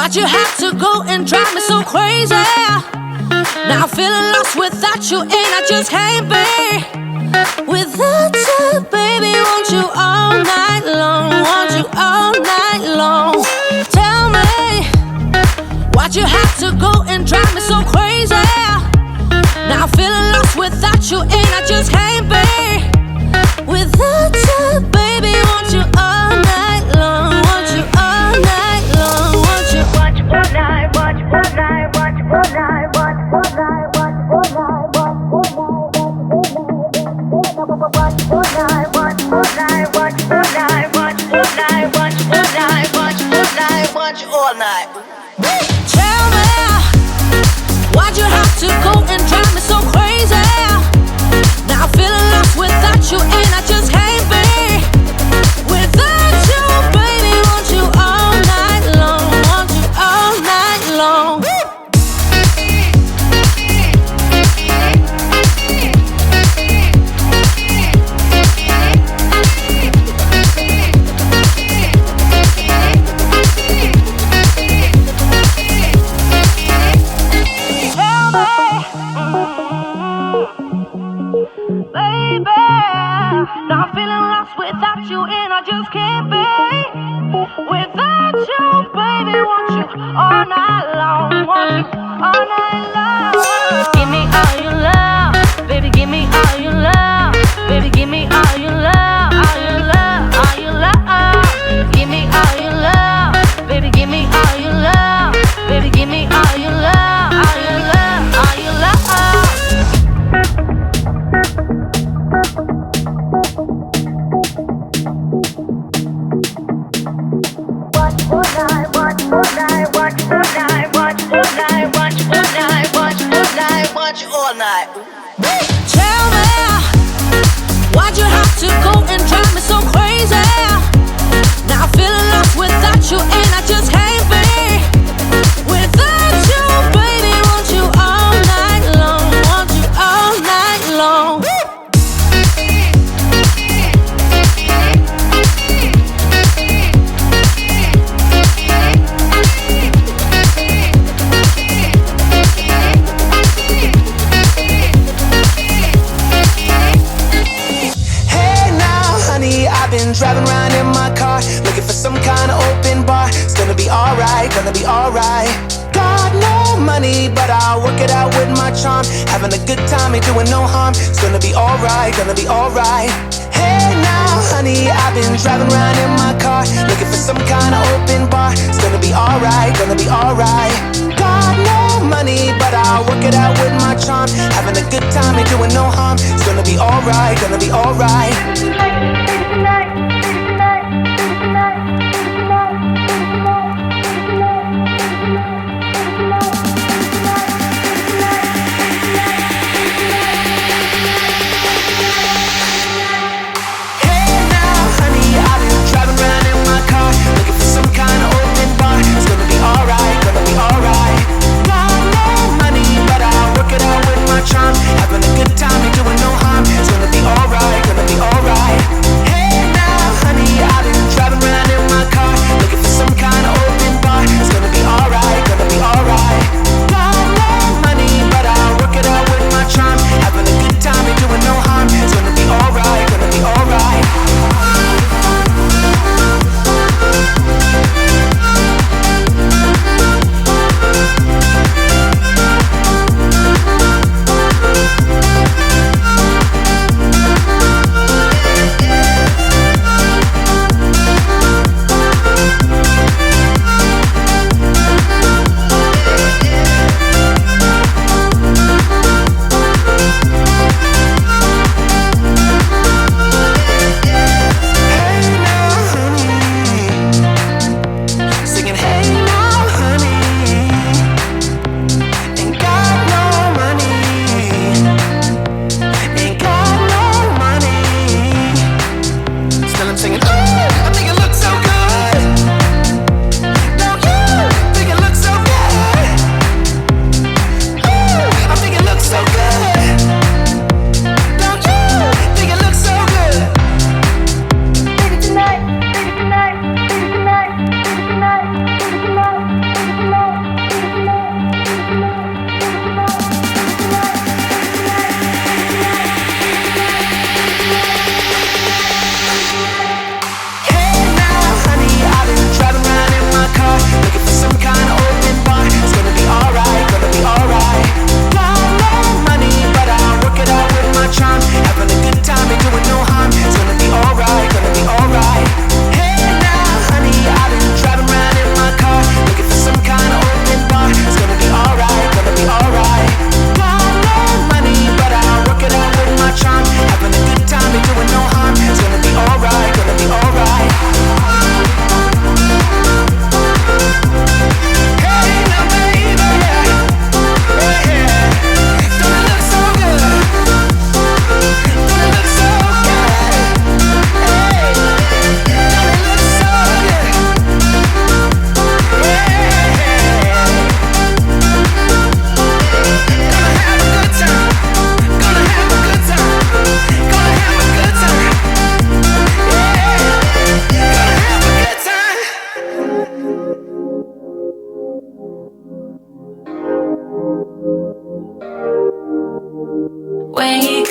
Why'd you have to go and drive me so crazy? Now I'm feeling lost without you, and I just can't be without you, baby. Want you all night long, want you all night long. Tell me, why'd you have to go and drive me so crazy? Now I'm feeling lost without you, and I just can't be without you, baby. Want you all night long, want you all night long, want you. Watch all night, watch all night, watch all night, watch all night, watch all night, watch all night, watch all night, watch all night, watch all night, watch all night, watch all night, watch all night. Tell me, why'd you have to go and drive me so crazy? Now I'm feeling lost without you, and I just can't be without you, baby. Want you all night long, want you all night long. Baby, now I'm feeling lost without you, and I just can't be without you, baby. Want you all night long, want you all night long. Give me all your love, baby. Give me all your love, baby. Give me all your love, all your love, all your love. Give me all your love, baby. Give me all your love, baby. Give me all your love, all your love, all your love. All night. Tell me, why'd you have to go and drive me so crazy? Now I'm feeling lost without you, and I just can't be without you, baby. Want you all night long, want you all night long. Driving around in my car, looking for some kind of open bar. It's gonna be alright, gonna be alright. Got no money, but I'll work it out with my charm. Having a good time, ain't doing no harm. It's gonna be alright, gonna be alright. Hey now, honey, I've been driving around in my car, looking for some kind of open bar. It's gonna be alright, gonna be alright. Got no money, but I'll work it out with my charm. Having a good time, ain't doing no harm. It's gonna be alright, gonna be alright. Having a good time, ain't doing no harm. It's gonna be alright, gonna be alright.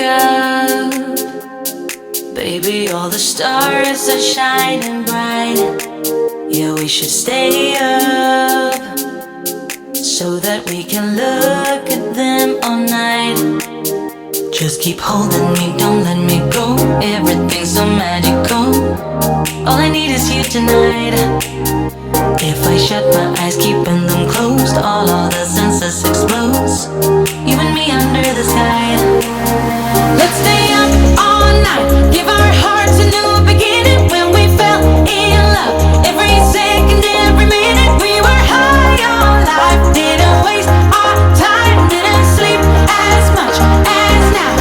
up. Baby, all the stars are shining bright. Yeah, we should stay up so that we can look at them all night. Just keep holding me, don't let me go. Everything's so magical. All I need is you tonight. If I shut my eyes, keeping them closed, all the senses explodes. You and me under the sky. Let's stay up all night, give our hearts a new beginning. When we fell in love, every second, every minute, we were high on life. Didn't waste our time, didn't sleep as much as now.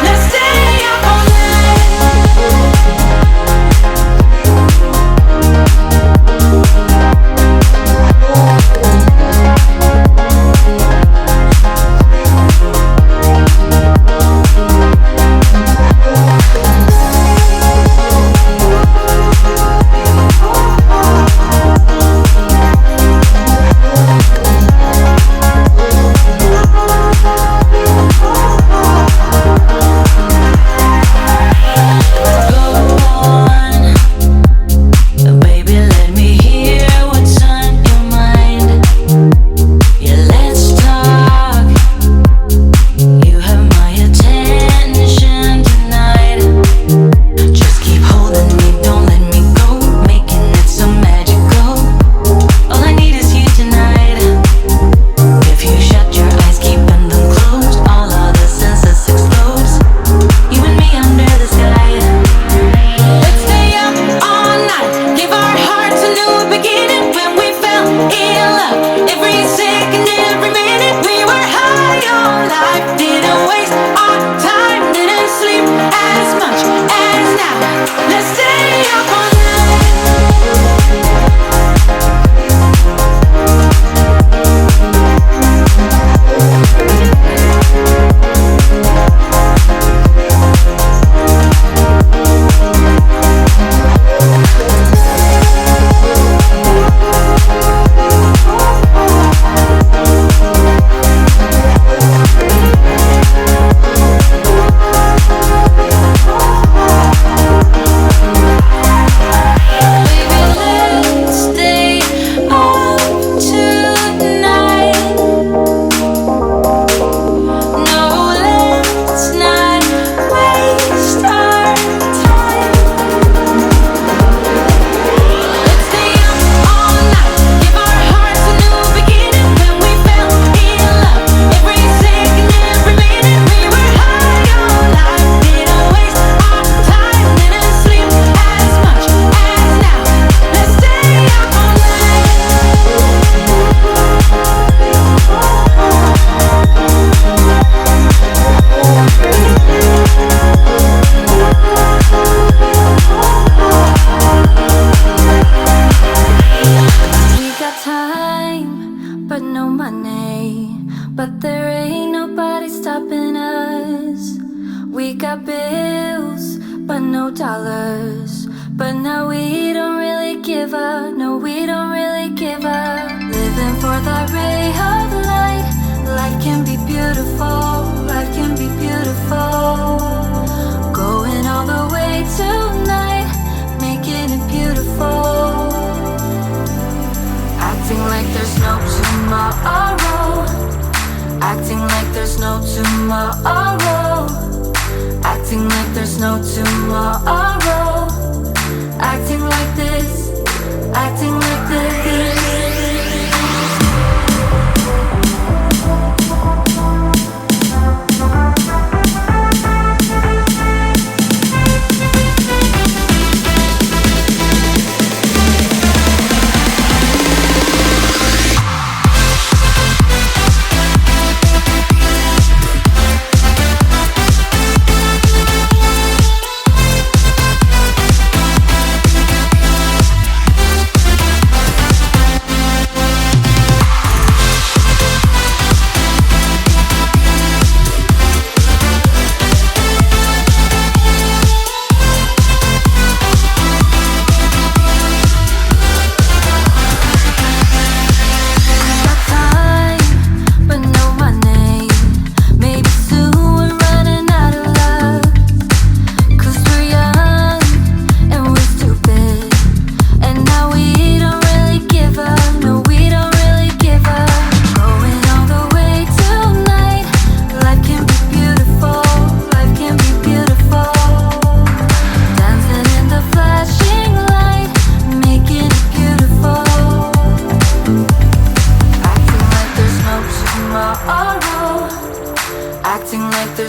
Let's stay up all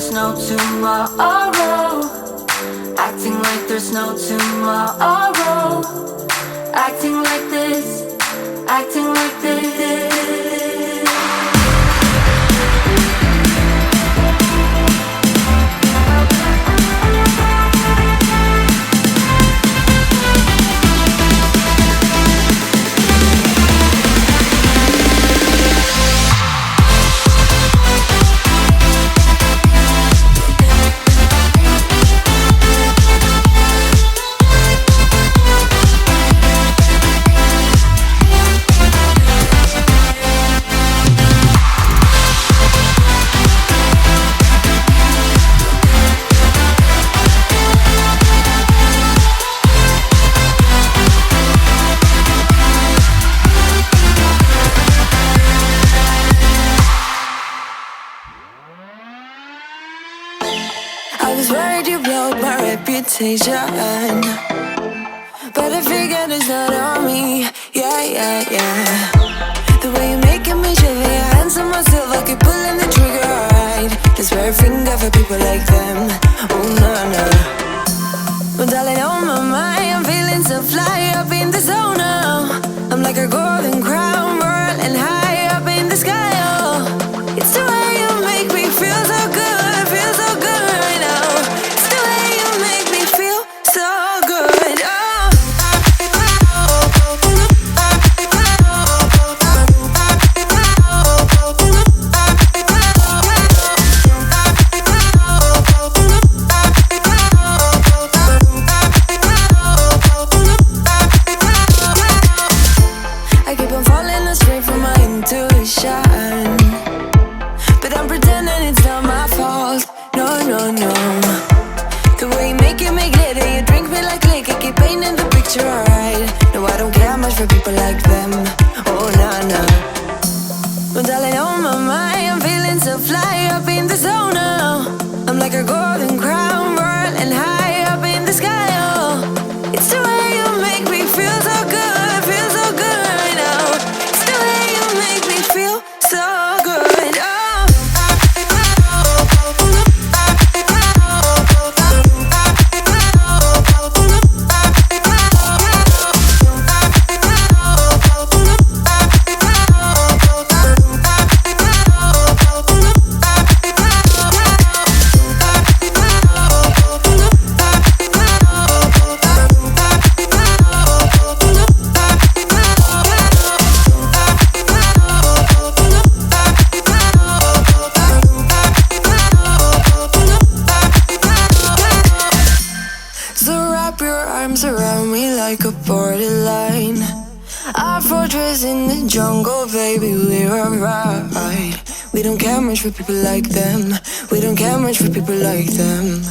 there's no tomorrow. Acting like there's no tomorrow. Acting like this, acting like this. I was worried you blowed my reputation, but I figured it's not on me. Yeah, yeah, yeah. The way you're making me shiver, your hands on myself, I keep pulling the trigger, alright. This very finger for people like them. Oh, no, no. Well, darling, on my mind, I'm feeling so fly up in the zone now. I'm like a golden crown, whirling high up in the sky, oh. It's the way you make me feel so good, feel so good right now. It's the way you make me feel so good, oh. I keep on falling astray from my intuition, but I'm pretending it's not my fault. No, no, no. The way you make it, make glitter, you drink me like liquor, keep painting the picture, alright. No, I don't care much for people like them. Oh, nah, nah. Well, darling, on my mind, I'm feeling so fly up in the zone now. I'm like a golden crown, whirling high up in the sky, oh. It's the way you make me feel so good, feel so good right now. It's the way you make me feel so good, oh. So wrap your arms around me like a borderline. Our fortress in the jungle, baby, we're alright. We don't care much for people like them. We don't care much for people like them.